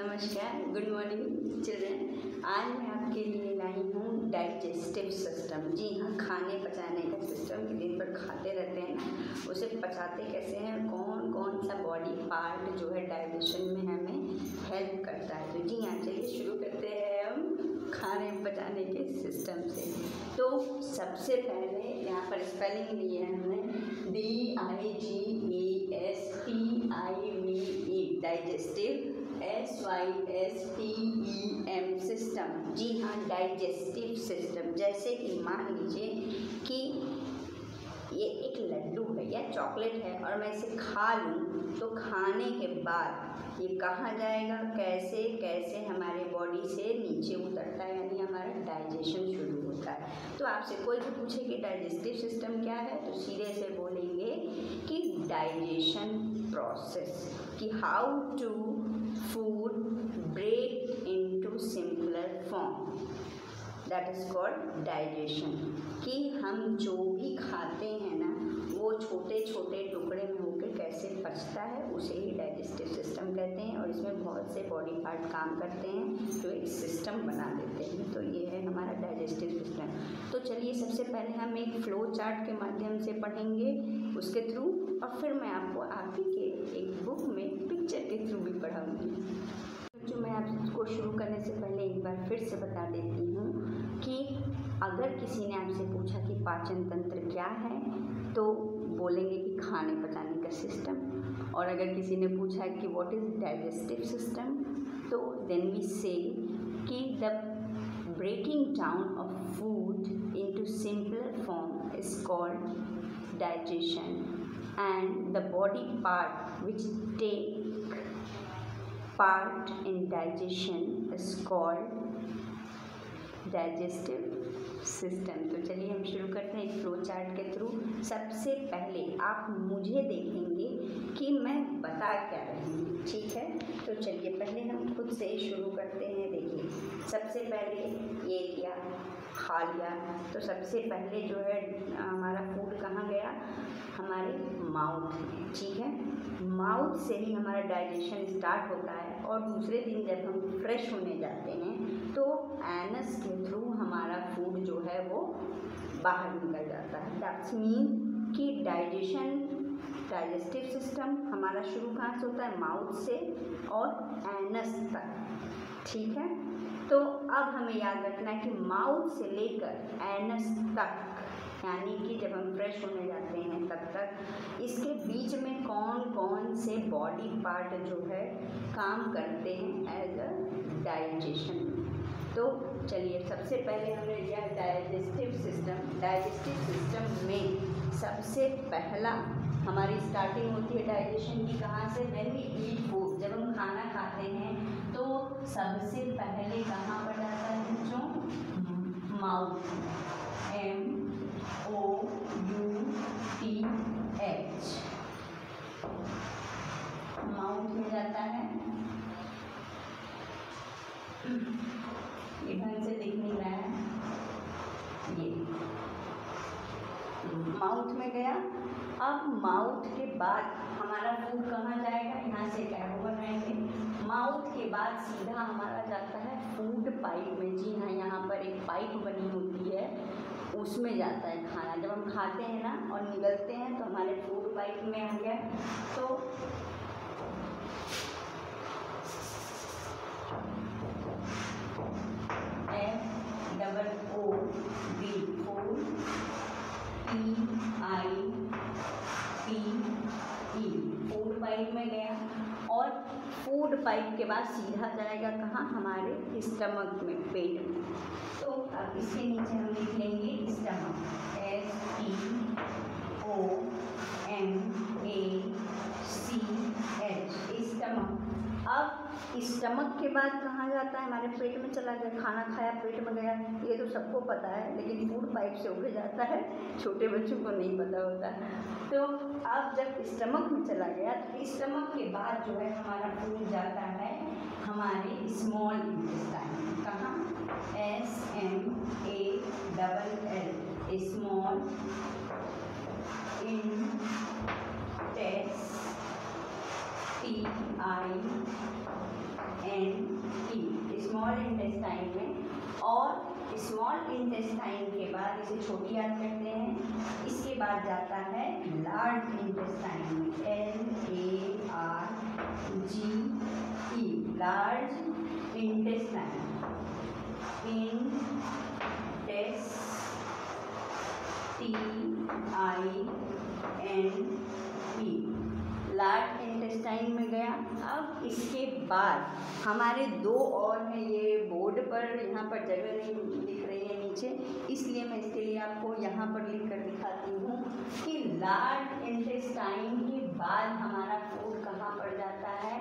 नमस्कार, good morning children. आज मैं आपके लिए लाई हूँ डाइजेस्टिव सिस्टम। जी हाँ, खाने पचाने का सिस्टम। दिन भर खाते रहते हैं ना, उसे पचाते कैसे हैं, कौन कौन सा बॉडी पार्ट जो है डाइजेशन में हमें हेल्प करता है। तो जी हाँ, चलिए शुरू करते हैं हम खाने पचाने के सिस्टम से। तो सबसे पहले यहाँ पर स्पेलिंग ली है हमने DIGESTIVE, डाइजेस्टिव, SYSTEM सिस्टम। जी हाँ, डाइजेस्टिव सिस्टम। जैसे कि मान लीजिए कि ये एक लड्डू है या चॉकलेट है और मैं इसे खा लूँ, तो खाने के बाद ये कहाँ जाएगा, कैसे कैसे हमारे बॉडी से नीचे उतरता है, यानी हमारा डाइजेशन शुरू होता है। तो आपसे कोई भी पूछे कि डाइजेस्टिव सिस्टम क्या है, तो सीधे से बोलेंगे कि डाइजेशन प्रोसेस, कि how to food break into simpler form, that is called digestion. कि हम जो भी खाते हैं ना, वो छोटे छोटे टुकड़े में होकर कैसे पचता है, उसे ही डाइजेस्टिव सिस्टम कहते हैं। और इसमें बहुत से बॉडी पार्ट काम करते हैं जो एक सिस्टम बना देते हैं। तो ये है हमारा डाइजेस्टिव सिस्टम। तो चलिए सबसे पहले हम एक फ्लो चार्ट के माध्यम से पढ़ेंगे उसके थ्रू, और फिर मैं आपको आप ही के एक बुक में पिक्चर के थ्रू भी पढ़ाऊँगी। जो मैं आपको शुरू करने से पहले एक बार फिर से बता देती हूँ कि अगर किसी ने आपसे पूछा कि पाचन तंत्र क्या है, तो बोलेंगे कि खाने पचाने का सिस्टम। और अगर किसी ने पूछा कि व्हाट इज़ डाइजेस्टिव सिस्टम, तो देन वी से कि the breaking down of food into simpler form is called digestion, and the body part which take part in digestion is called digestive system। तो चलिए हम शुरू करते हैं flow chart के through. सबसे पहले आप मुझे देखेंगे कि मैं बता क्या रही हूँ, ठीक है। तो चलिए पहले हम खुद से शुरू करते हैं। देखिए, सबसे पहले ये लिया, खा लिया, तो सबसे पहले जो है हमारा फूड कहाँ गया, हमारे माउथ में, ठीक है। माउथ से ही हमारा डाइजेशन स्टार्ट होता है, और दूसरे दिन जब हम फ्रेश होने जाते हैं तो एनस के थ्रू हमारा फूड जो है वो बाहर निकल जाता है। दैट्स मीन कि डाइजेस्टिव सिस्टम हमारा शुरू कहाँ से होता है, माउथ से और एनस तक, ठीक है। तो अब हमें याद रखना है कि माउथ से लेकर एनस तक, यानी कि जब हम फ्रेश होने जाते हैं तब तक, इसके बीच में कौन कौन से बॉडी पार्ट जो है काम करते हैं एज अ डाइजेशन। तो चलिए सबसे पहले हमने लिया डाइजेस्टिव सिस्टम। डाइजेस्टिव सिस्टम में सबसे पहला हमारी स्टार्टिंग होती है डाइजेशन की, कहाँ से, व्हेन वी ईट फूड, जब हम खाना खाते हैं तो सबसे पहले कहाँ पर जाता है बच्चों, माउथ, MOUTH, माउथ में जाता है। ये ढंग से दिख नहीं रहा है, ये माउथ में गया। अब माउथ के बाद हमारा फूड कहाँ जाएगा, यहाँ से कैरो बनाएंगे। माउथ के बाद सीधा हमारा जाता है फूड पाइप में। जी हाँ, यहाँ पर एक पाइप बनी होती है, उसमें जाता है खाना। जब हम खाते हैं ना और निगलते हैं तो हमारे फूड पाइप में आ गया। तो FOOD फूड पाइप में गया, और फूड पाइप के बाद सीधा जाएगा कहाँ, हमारे स्टमक में, पेट में। तो अब इसके नीचे हम लिख लेंगे स्टमक, STOMACH, स्टमक। अब स्टमक के बाद कहाँ जाता है, हमारे पेट में चला गया, खाना खाया पेट में गया, ये तो सबको पता है, लेकिन फूड पाइप से उड़ जाता है, छोटे बच्चों को नहीं पता होता। तो अब जब स्टमक में चला गया, तो स्टमक के बाद जो है हमारा फूड जाता है हमारे स्मॉल इंटेस्टाइन, कहाँ, SMALL, स्मॉल इंटेस्टाइन, और स्मॉल इंटेस्टाइन के बाद इसे छोटी याद करते हैं, इसके बाद जाता है लार्ज इंटेस्टाइन में, LARGE, large intestine, large intestine में गया। अब इसके बाद हमारे दो और हैं, ये बोर्ड पर यहाँ पर जगह नहीं दिख रही है नीचे, इसलिए मैं इसके लिए आपको यहाँ पर लिख कर दिखाती हूँ कि लार्ज इंटेस्टाइन के बाद हमारा फूड कहाँ पर जाता है,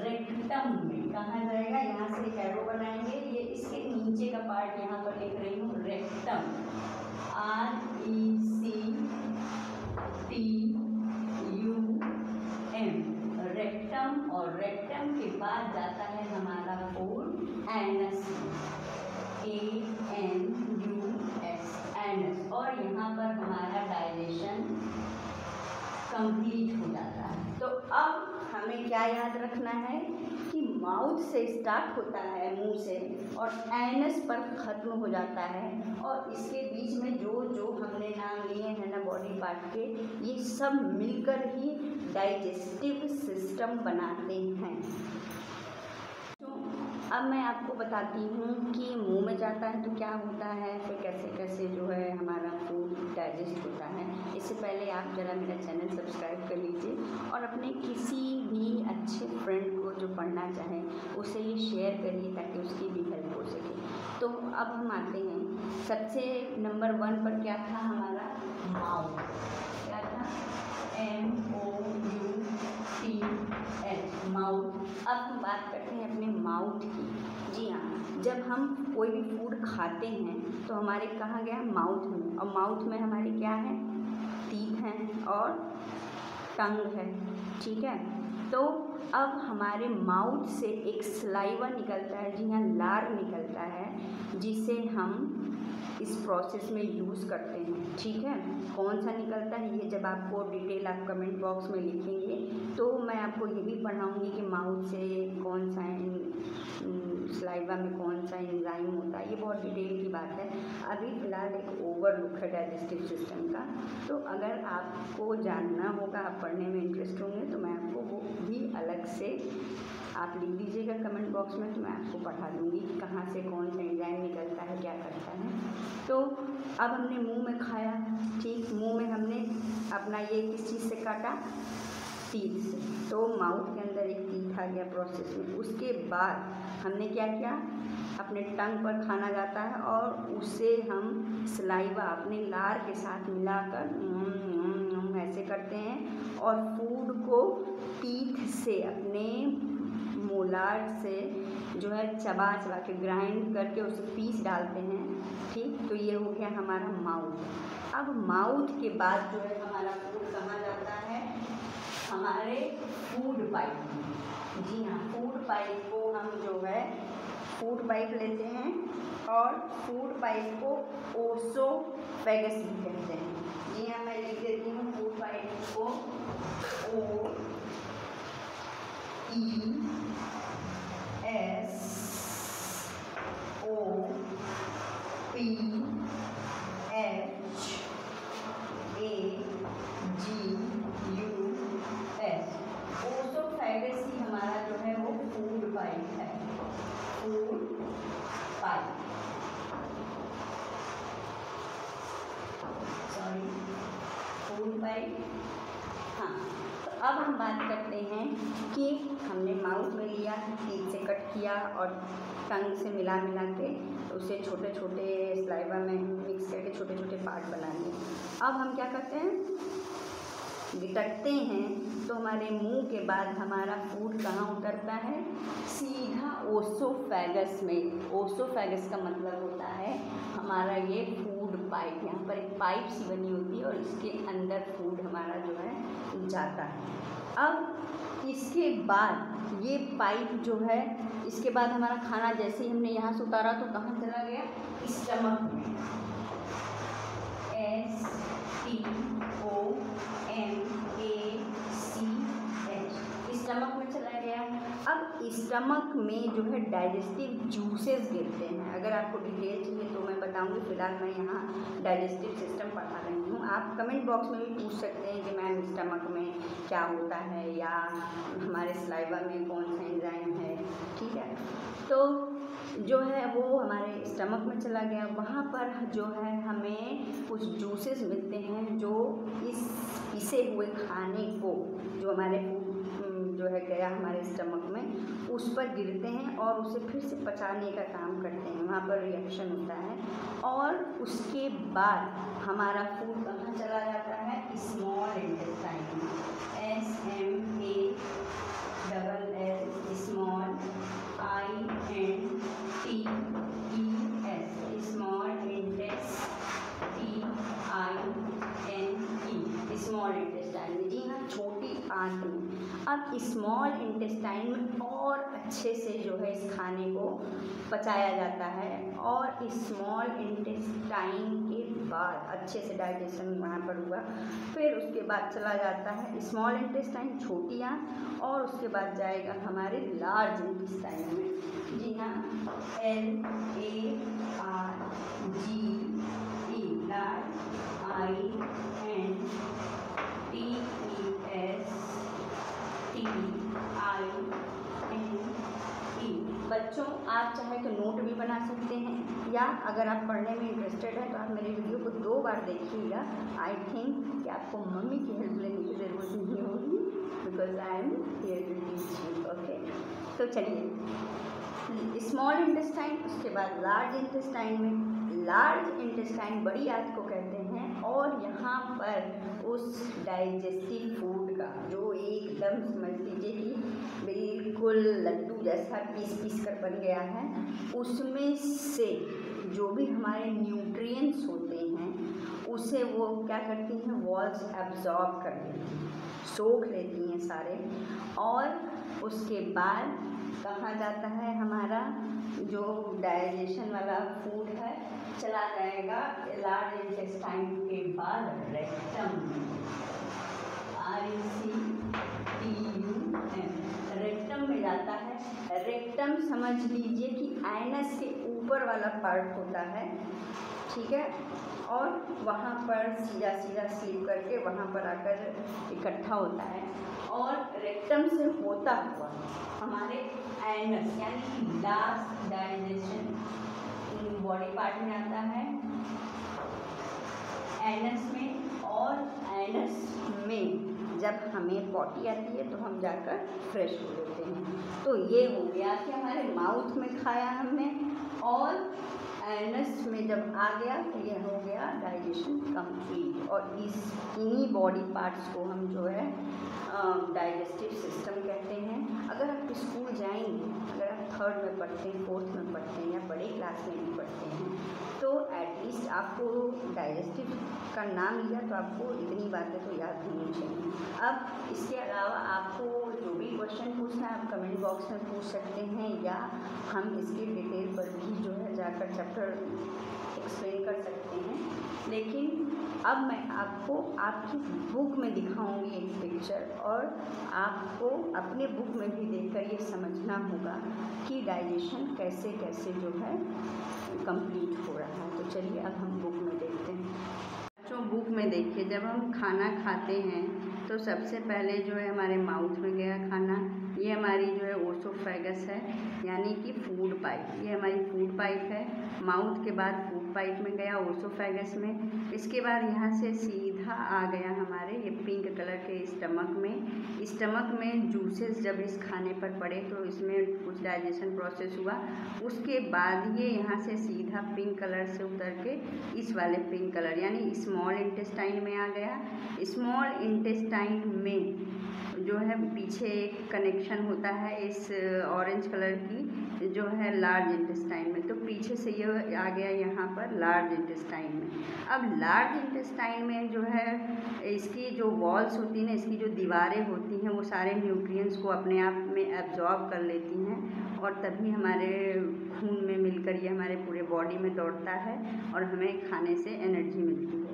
रेक्टम में। कहाँ जाएगा, यहाँ से एक एरो बनाएंगे, ये इसके नीचे का पार्ट यहाँ पर लिख रही हूँ, रेक्टम, RECTUM, रेक्टम। और रेक्टम के बाद जाता है हमारा फूड एनस, ANUS, एनस, और यहाँ पर हमारा डाइजेशन कंप्लीट हो जाता है। तो अब हमें क्या याद रखना है कि माउथ से स्टार्ट होता है, मुंह से, और एनस पर ख़त्म हो जाता है, और इसके बीच में जो जो हमने नाम लिए हैं ना बॉडी पार्ट के, ये सब मिलकर ही डाइजेस्टिव सिस्टम बनाते हैं। तो अब मैं आपको बताती हूँ कि मुंह में जाता है तो क्या होता है, फिर कैसे कैसे जो है हमारा फूड डाइजेस्ट होता है। इससे पहले आप ज़रा मेरा चैनल सब्सक्राइब कर लीजिए और अपने किसी भी अच्छे फ्रेंड को जो पढ़ना चाहे उसे ये शेयर करिए ताकि उसकी भी हेल्प हो सके। तो अब हम आते हैं, सबसे नंबर 1 पर क्या था हमारा, माउथ। क्या था, MOUTH, माउथ। अब हम बात करते हैं अपने माउथ की। जी हाँ, जब हम कोई भी फूड खाते हैं तो हमारे कहाँ गया, माउथ में, और माउथ में हमारे क्या है, टीथ हैं और टंग है, ठीक है। तो अब हमारे माउथ से एक सलाइवा निकलता है, जी हाँ, लार निकलता है, जिसे हम इस प्रोसेस में यूज़ करते हैं, ठीक है। कौन सा निकलता है ये जब आपको डिटेल आप कमेंट बॉक्स में लिखेंगे तो मैं आपको ये भी पढ़ाऊँगी कि माउथ से कौन सा सलाइवा में कौन सा एंजाइम होता है, ये बहुत डिटेल की बात है। अभी फ़िलहाल एक ओवरलुक है डाइजेस्टिव सिस्टम का, तो अगर आपको जानना होगा, आप पढ़ने में इंटरेस्ट होंगे तो मैं आपको वो भी अलग से आप लिख दीजिएगा कमेंट बॉक्स में, तो मैं आपको पढ़ा दूँगी कि कहाँ से कौन सा एंजाइम निकलता है, क्या करता है। तो अब हमने मुंह में खाया, ठीक, मुंह में हमने अपना ये किस चीज़ से काटा, टीथ से, तो माउथ के अंदर एक टीथ आ गया प्रोसेस में। उसके बाद हमने क्या किया, अपने टंग पर खाना जाता है और उसे हम सलाइवा अपने लार के साथ मिलाकर ऐसे करते हैं, और फूड को टीथ से अपने मोलार से जो है चबा चबा के ग्राइंड करके उसे पीस डालते हैं, ठीक। तो ये हो गया हमारा माउथ। अब माउथ के बाद जो है हमारा फूड कहाँ जाता है, हमारे फूड पाइप में। जी हाँ, फूड पाइप को हम जो है फूड पाइप लेते हैं और फूड पाइप को ओसोफेगस भी कहते हैं। जी हाँ, मैं लिख देती हूँ फूड पाइप को OSOPHAGUS, ओसोफेगस ही हमारा जो है वो फूड पाइप है, food pipe, sorry, food pipe. हाँ, तो अब हम बात करते हैं कि हमने माउथ में लिया, टीथ से कट किया और टंग से मिला के उसे छोटे छोटे सलाइवा में मिक्स करके छोटे छोटे पार्ट बना लिए। अब हम क्या करते हैं, गिटकते हैं तो हमारे मुंह के बाद हमारा फूड कहाँ उतरता है, सीधा ओसोफेगस में। ओसोफेगस का मतलब होता है हमारा ये फूड पाइप, यहाँ पर एक पाइप सी बनी होती है और इसके अंदर फूड हमारा जो है जाता है। अब इसके बाद ये पाइप जो है, इसके बाद हमारा खाना जैसे ही हमने यहाँ से उतारा तो कहाँ चला गया, स्टमक में, STOMACH, स्टमक में चला गया। अब स्टमक में जो है डाइजेस्टिव जूसेस गिरते हैं। अगर आपको डिटेल चाहिए तो मैं बताऊंगी, फिलहाल मैं यहाँ डाइजेस्टिव सिस्टम पढ़ा रही हूँ। आप कमेंट बॉक्स में भी पूछ सकते हैं कि मैम स्टमक में क्या होता है या हमारे सलाइवा में कौन सा एंजाइम है, ठीक है। तो जो है वो हमारे स्टमक में चला गया, वहाँ पर जो है हमें कुछ जूसेस मिलते हैं जो इस पिसे हुए खाने को जो हमारे जो है गया हमारे स्टमक में उस पर गिरते हैं और उसे फिर से पचाने का काम करते हैं, वहाँ पर रिएक्शन होता है और उसके बाद हमारा फूड कहाँ चला जाता है, स्मॉल इंटेस्टाइन में, SMALL small INTES small small intestine में, जी हाँ, छोटी आंत में। अब स्मॉल इंटेस्टाइन में और अच्छे से जो है इस खाने को पचाया जाता है और स्मॉल इंटेस्टाइन के बाद अच्छे से डाइजेशन वहाँ पर हुआ, फिर उसके बाद चला जाता है स्मॉल इंटेस्टाइन, छोटी आंत, और उसके बाद जाएगा हमारे लार्ज इंटेस्टाइन में, जी हाँ, LARGE, लार्ज INTESTINE। बच्चों आप चाहे तो नोट भी बना सकते हैं या अगर आप पढ़ने में इंटरेस्टेड हैं तो आप मेरी वीडियो को 2 बार देखिएगा। आई थिंक कि आपको मम्मी की हेल्प लेने की ज़रूरत नहीं होगी, because I am here to teach you, okay. तो चलिए, स्मॉल इंटेस्टाइन, उसके बाद लार्ज इंटेस्टाइन में, लार्ज इंटेस्टाइन बड़ी आंत को कहते हैं और यहाँ पर उस डाइजेस्टिव फूड का जो एकदम समझ लीजिए कि बिल्कुल लड्डू जैसा पीस कर बन गया है, उसमें से जो भी हमारे न्यूट्रिएंट्स होते हैं उसे वो क्या करती हैं, वॉल्स एब्जॉर्ब कर लेती हैं, सोख लेती हैं सारे, और उसके बाद कहाँ जाता है हमारा जो डाइजेशन वाला फूड है, चला जाएगा लार्ज इंटेस्टाइन के बाद रेक्टम में, रेक्टम में जाता है। रेक्टम समझ लीजिए कि एनस के ऊपर वाला पार्ट होता है, ठीक है, और वहाँ पर सीधा स्लीप करके वहाँ पर आकर इकट्ठा होता है और रेक्टम से होता हुआ हमारे एनस यानी कि लास्ट डाइजेशन बॉडी पार्ट में आता है, एनस में, और एनस में जब हमें पॉटी आती है तो हम जाकर फ्रेश हो लेते हैं। तो ये हो गया कि हमारे माउथ में खाया हमने और एनस में जब आ गया तो ये हो गया डाइजेशन कंप्लीट। और इन्हीं बॉडी पार्ट्स को हम जो है डाइजेस्टिव सिस्टम कहते हैं। अगर आप स्कूल जाएंगे, अगर आप 3rd में पढ़ते हैं, 4th में पढ़ते हैं या बड़े क्लास में भी पढ़ते हैं, तो एटलीस्ट आपको डाइजेस्टिव का नाम लिया तो आपको इतनी बातें तो याद होनी चाहिए। अब इसके अलावा आपको जो भी क्वेश्चन पूछना है आप कमेंट बॉक्स में पूछ सकते हैं या हम इसकी डिटेल पर भी जो है जाकर चैप्टर एक्सप्लेन कर सकते हैं। लेकिन अब मैं आपको आपकी बुक में दिखाऊंगी एक पिक्चर और आपको अपने बुक में भी देखकर ये समझना होगा कि डाइजेशन कैसे कैसे जो है कंप्लीट हो रहा है। तो चलिए अब हम बुक में देखते हैं। बच्चों बुक में देखिए, जब हम खाना खाते हैं तो सबसे पहले जो है हमारे माउथ में गया खाना, ये हमारी जो है ओसोफेगस है यानी कि फूड पाइप, ये हमारी फूड पाइप है। माउथ के बाद फूड पाइप में गया ओसोफेगस में, इसके बाद यहाँ से सीधा आ गया हमारे ये पिंक कलर के स्टमक में। स्टमक में जूसेस जब इस खाने पर पड़े तो इसमें कुछ डाइजेशन प्रोसेस हुआ, उसके बाद ये यहाँ से सीधा पिंक कलर से उतर के इस वाले पिंक कलर यानी स्मॉल इंटेस्टाइन में आ गया। स्मॉल इंटेस्टाइन में जो है पीछे एक कनेक्शन होता है इस ऑरेंज कलर की जो है लार्ज इंटेस्टाइन में, तो पीछे से ये आ गया यहाँ पर लार्ज इंटेस्टाइन में। अब लार्ज इंटेस्टाइन में जो है इसकी जो वॉल्स होती हैं ना, इसकी जो दीवारें होती हैं वो सारे न्यूट्रिएंट्स को अपने आप में एब्जॉर्ब कर लेती हैं और तभी हमारे खून में मिलकर ये हमारे पूरे बॉडी में दौड़ता है और हमें खाने से एनर्जी मिलती है।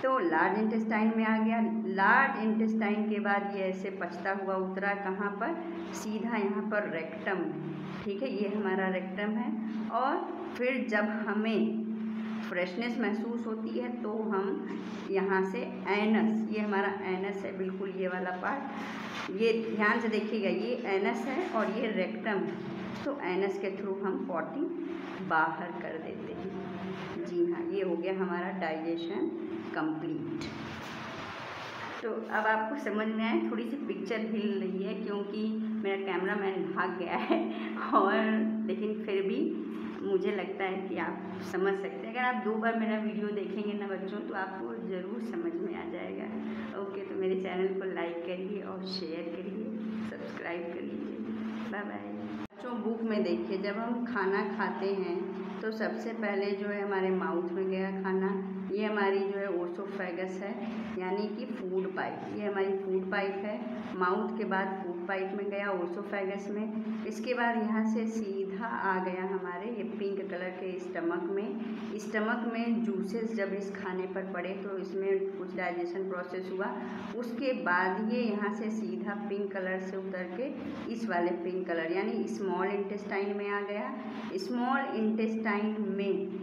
तो लार्ज इंटेस्टाइन में आ गया। लार्ज इंटेस्टाइन के बाद ये ऐसे पचता हुआ उतरा कहाँ पर, सीधा यहाँ पर रेक्टम में। ठीक है, ये हमारा रेक्टम है। और फिर जब हमें फ्रेशनेस महसूस होती है तो हम यहाँ से एनस, ये हमारा एनस है बिल्कुल, ये वाला पार्ट, ये ध्यान से देखिएगा, ये एनस है और ये रेक्टम है। तो एनस के थ्रू हम पॉटी बाहर कर देते हैं। जी हाँ, ये हो गया हमारा डाइजेशन कंप्लीट। तो अब आपको समझ में आए, थोड़ी सी पिक्चर हिल रही है क्योंकि मेरा कैमरामैन भाग गया है और लेकिन फिर भी मुझे लगता है कि आप समझ सकते हैं। अगर आप 2 बार मेरा वीडियो देखेंगे ना बच्चों, तो आपको ज़रूर समझ में आ जाएगा। ओके, तो मेरे चैनल को लाइक करिए और शेयर करिए, सब्सक्राइब करिए। Bye bye. बच्चों, बुक में देखिए, जब हम खाना खाते हैं तो सबसे पहले जो है हमारे माउथ में गया खाना, ये हमारी जो है ओसोफेगस है, यानी कि फूड पाइप, ये हमारी फूड पाइप है। माउथ के बाद फूड पाइप में गया, ओसोफेगस में। इसके बाद यहाँ से सीधा आ गया हमारे ये पिंक कलर के स्टमक में। स्टमक में जूसेस जब इस खाने पर पड़े तो इसमें कुछ डाइजेशन प्रोसेस हुआ। उसके बाद ये यहाँ से सीधा पिंक कलर से उतर के इस वाले पिंक कलर यानी स्मॉल इंटेस्टाइन में आ गया। स्मॉल इंटेस्टाइन में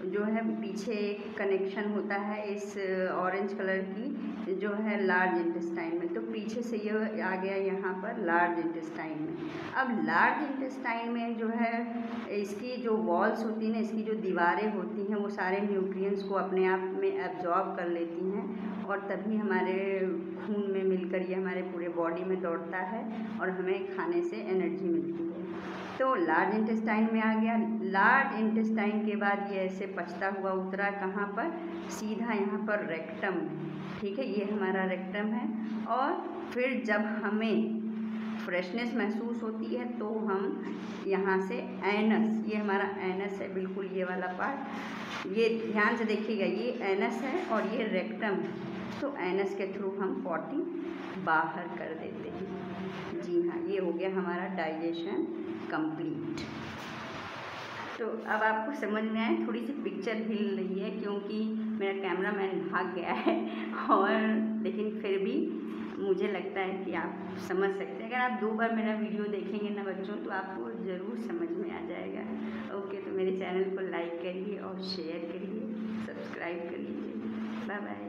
जो है पीछे एक कनेक्शन होता है इस ऑरेंज कलर की जो है लार्ज इंटेस्टाइन में, तो पीछे से ये आ गया यहाँ पर लार्ज इंटेस्टाइन में। अब लार्ज इंटेस्टाइन में जो है इसकी जो वॉल्स होती हैं, इसकी जो दीवारें होती हैं, वो सारे न्यूट्रिएंट्स को अपने आप में एब्जॉर्ब कर लेती हैं और तभी हमारे खून में मिलकर ये हमारे पूरे बॉडी में दौड़ता है और हमें खाने से एनर्जी मिलती है। तो लार्ज इंटेस्टाइन में आ गया। लार्ज इंटेस्टाइन के बाद ये ऐसे पचता हुआ उतरा कहाँ पर, सीधा यहाँ पर रेक्टम में। ठीक है, ये हमारा रेक्टम है। और फिर जब हमें फ्रेशनेस महसूस होती है तो हम यहाँ से एनस, ये हमारा एनस है बिल्कुल, ये वाला पार्ट, ये ध्यान से देखिएगा, ये एनस है और ये रेक्टम है। तो एनस के थ्रू हम पॉटी बाहर कर देते हैं। जी हाँ, ये हो गया हमारा डाइजेशन कंप्लीट। तो अब आपको समझ में आए, थोड़ी सी पिक्चर हिल रही है क्योंकि मेरा कैमरामैन भाग गया है और लेकिन फिर भी मुझे लगता है कि आप समझ सकते हैं। अगर आप 2 बार मेरा वीडियो देखेंगे ना बच्चों, तो आपको ज़रूर समझ में आ जाएगा। ओके, तो मेरे चैनल को लाइक करिए और शेयर करिए, सब्सक्राइब करिए। Bye bye.